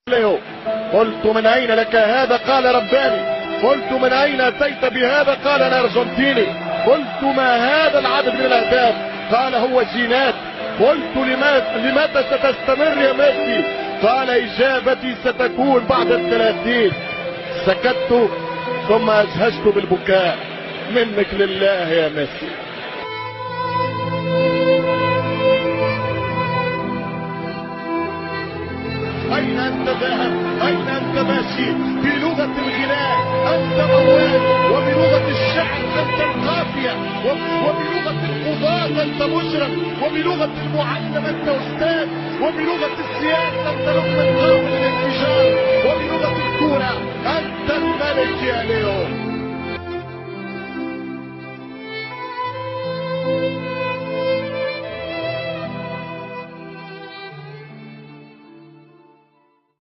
له. قلت من أين لك هذا؟ قال رباني. قلت من أين أتيت بهذا؟ قال أنا أرجنتيني. قلت ما هذا العدد من الأهداف؟ قال هو جينات. قلت لمتى ستستمر يا ميسي؟ قال إجابتي ستكون بعد 30. سكت ثم أجهشت بالبكاء. منك لله يا ميسي. أين أنت ذاهب؟ أين أنت ماشي؟ بلغة الغناء أنت موال، وبلغة الشعر أنت القافية، وبلغة القضاة أنت مشرف، وبلغة المعلم أنت أستاذ، وبلغة السياسة أنت لقمة